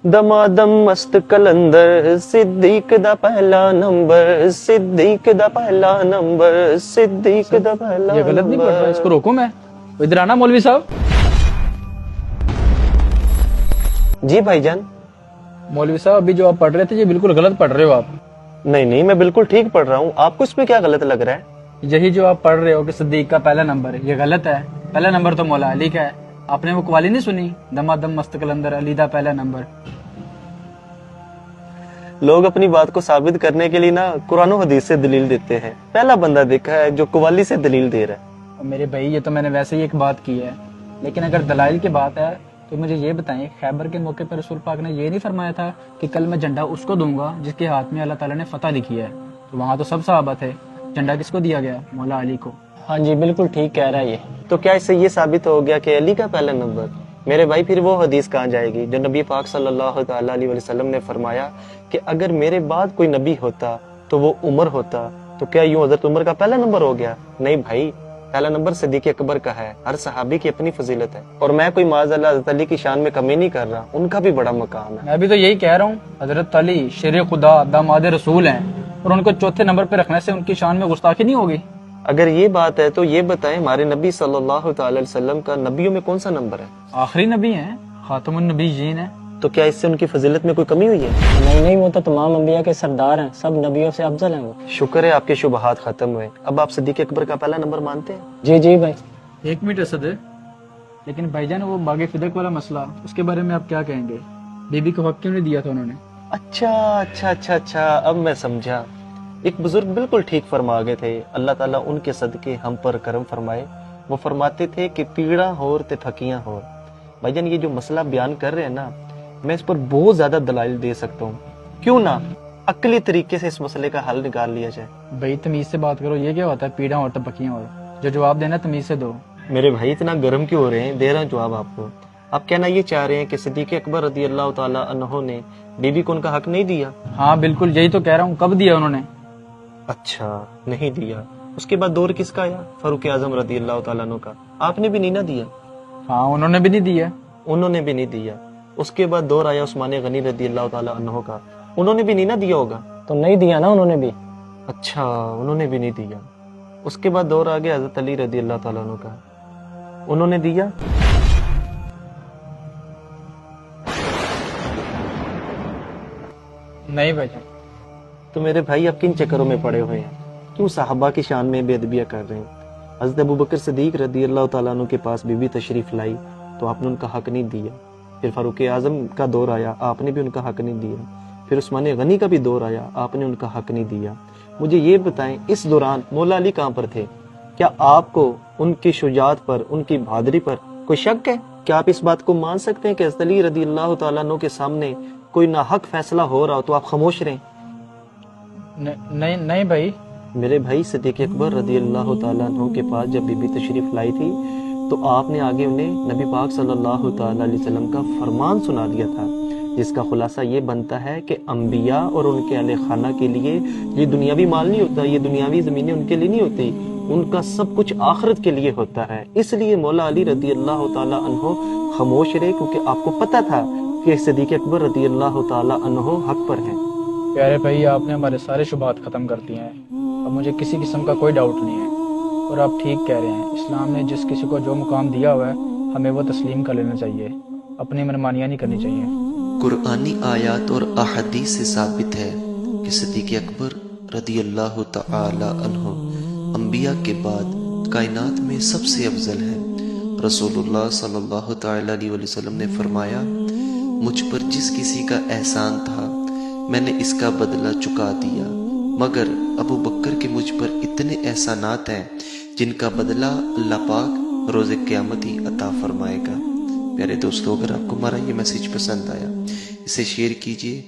दमादम मस्त कलंदर सिद्दीक दा पहला नंबर, सिद्दीक दा पहला नंबर, सिद्दीक दा पहला ये गलत नहीं पढ़ रहा, इसको रोकूं मैं? इधर आना मौलवी साहब। जी भाईजान। मौलवी साहब अभी जो आप पढ़ रहे थे ये बिल्कुल गलत पढ़ रहे हो आप। नहीं नहीं, मैं बिल्कुल ठीक पढ़ रहा हूँ, आपको इसमें क्या गलत लग रहा है? यही जो आप पढ़ रहे हो कि सिद्दीक का पहला नंबर है, ये गलत है। पहला नंबर तो मौला अली का है। आपने वो कवाली नहीं सुनी, दमादम मस्त कलंदर अली दा पहला नंबर। लोग अपनी बात को साबित करने के लिए ना कुरान और हदीस से दलील देते हैं। पहला बंदा देखा है जो कवाली से दलील दे रहा है। और मेरे भाई ये तो मैंने वैसे ही एक बात की है, लेकिन अगर दलाइल की बात है तो मुझे ये बताएं, खैबर के मौके पर रसूल पाक ने ये नहीं फरमाया था कि कल मैं झंडा उसको दूंगा जिसके हाथ में अल्लाह ताला ने फतह लिखी है? तो वहाँ तो सब सहाबा थे, झंडा किसको दिया गया? मौला अली को। हाँ जी बिल्कुल ठीक कह रहा है ये। तो क्या इससे ये साबित हो गया कि अली का पहला नंबर? मेरे भाई फिर वो हदीस कहाँ जाएगी जो नबी पाक सल्लल्लाहु ताला अलैहि वसल्लम ने फरमाया कि अगर मेरे बाद कोई नबी होता तो वो उमर होता। तो क्या यूं हजरत उमर का पहला नंबर हो गया? नहीं भाई, पहला नंबर सिद्दीक अकबर का है। हर सहाबी की अपनी फजीलत है, और मैं कोई माज़अल्लाह हज़रत अली की शान में कमी नहीं कर रहा, उनका भी बड़ा मकाम है। मैं भी तो यही कह रहा हूँ, हजरत अली शेर खुदा दामाद रसूल हैं, और उनको चौथे नंबर पे रखने से उनकी शान में गुस्ताखी नहीं होगी? अगर ये बात है तो ये बताएं, हमारे नबी सल्लल्लाहु ताला अलैहि वसल्लम का नबियों में कौन सा नंबर है? आखिरी नबी हैं, खातमुन नबीयीन है। तो क्या इससे उनकी फजीलत में कोई कमी हुई है? नहीं नहीं, वो तो तमाम अंबिया के सरदार हैं, सब नबियों से अफजल हैं वो। शुक्र है आपके शुबहात खत्म हुए। अब आप सिद्दीक अकबर का पहला नंबर मानते हैं? जी जी भाई। एक मिनट असद है, लेकिन भाईजान वो बागे फिदक वाला मसला, उसके बारे में आप क्या कहेंगे? बीबी को हक क्यों नहीं दिया था उन्होंने? अच्छा, अब मैं समझा। एक बुजुर्ग बिल्कुल ठीक फरमा गए थे, अल्लाह ताला उनके सदके हम पर करम फरमाए। वो फरमाते थे कि पीड़ा होर ते थकियां होर। भाईजान ये जो मसला बयान कर रहे हैं ना, मैं इस पर बहुत ज्यादा दलाइल दे सकता हूँ। क्यों ना अकली तरीके से इस मसले का हल निकाल लिया जाए। भाई तमीज से बात करो, ये क्या होता है पीड़ा और टपकियां? और जो जवाब देना तमीज से दो। मेरे भाई इतना गर्म क्यों हो रहे हैं? दे रहा हूं जवाब आपको। आप कहना ये चाह रहे हैं कि सिद्दीक अकबर रदी अल्लाह ताला अन्हो ने बीबी को उनका हक नहीं दिया? हाँ बिल्कुल, यही तो कह रहा हूँ। कब दिया उन्होंने? अच्छा, नहीं दिया। उसके बाद दौर किसका आया? फारूक आजम रदी अल्लाह ताला अन्हो का। आपने भी नहीं ना दिया? हाँ उन्होंने भी नहीं दिया। उन्होंने भी नहीं दिया। उसके बाद दौर आया उस्मान गनी रदी अल्लाह ताला अन्हो का। उन्होंने भी नहीं ना दिया होगा? तो नहीं दिया ना उन्होंने भी। अच्छा, उन्होंने भी नहीं दिया। उसके बाद दौर आ गया हजरत अली रदी अल्लाह ताला अन्हो का। उन्होंने दिया? नहीं भाईजान। तो मेरे भाई आप किन चक्करों में पड़े हुए हैं? क्यों साहबा की शान में बेअदबियां कर रहे हैं? हज़रत अबू बकर सिद्दीक रदी अल्लाह ताला अन्हु के पास बीबी तशरीफ लाई तो आपने उनका हक नहीं दिया। फिर फारूक आजम का दौर आया, आपने भी उनका हक नहीं दिया। फिर उस्मान गनी का भी दौर आया, आपने उनका हक नहीं दिया। मुझे ये बताएं, इस दौरान मौला अली कहाँ पर थे? क्या आपको उनकी शुजात पर, उनकी बहादुरी पर कोई शक है? क्या आप इस बात को मान सकते हैं कि हज़रत अली रदी अल्लाह ताला अन्हु के सामने कोई नाहक फैसला हो रहा हो तो आप खामोश रहें? नहीं भाई। मेरे भाई सिद्दीक अकबर रदी अल्लाह ताला अन्हु के पास जब बीबी तशरीफ लाई थी तो आपने आगे उन्हें नबी पाक सल्लल्लाहु ताला अलैहि वसल्लम का फरमान सुना दिया था, जिसका खुलासा ये बनता है कि अंबिया और उनके अहले खाना के लिए ये दुनियावी माल नहीं होता, ये दुनियावी जमीनें उनके लिए नहीं होती, उनका सब कुछ आखिरत के लिए होता है। इसलिए मौला अली रदी अल्लाह ताला अन्हु खामोश रहे, क्योंकि आपको पता था कि सिद्दीक अकबर रदी अल्लाह ताला अन्हु हक पर है। प्यारे भाई, आपने हमारे सारे शुबहात खत्म कर दिए हैं। अब मुझे किसी किस्म का कोई डाउट नहीं है, और आप ठीक कह रहे हैं। इस्लाम ने जिस किसी को जो मुकाम दिया हुआ है हमें वो तस्लीम कर लेना चाहिए, अपनी मनमानियाँ नहीं करनी चाहिए। कुरानी आयात और अहदीस से साबित है कि सिद्दीक अकबर रदी अल्लाह तआला अन्हु अंबिया के बाद कायनात में सबसे अफजल है। रसूलुल्लाह सल्लल्लाहु तआला अलैहि वसल्लम ने फरमाया, मुझ पर जिस किसी का एहसान था मैंने इसका बदला चुका दिया, मगर अबू बकर के मुझ पर इतने एहसानात हैं जिनका बदला अल्लाह पाक रोज़े क़यामत ही अता फरमाएगा। प्यारे दोस्तों, अगर आपको हमारा ये मैसेज पसंद आया इसे शेयर कीजिए।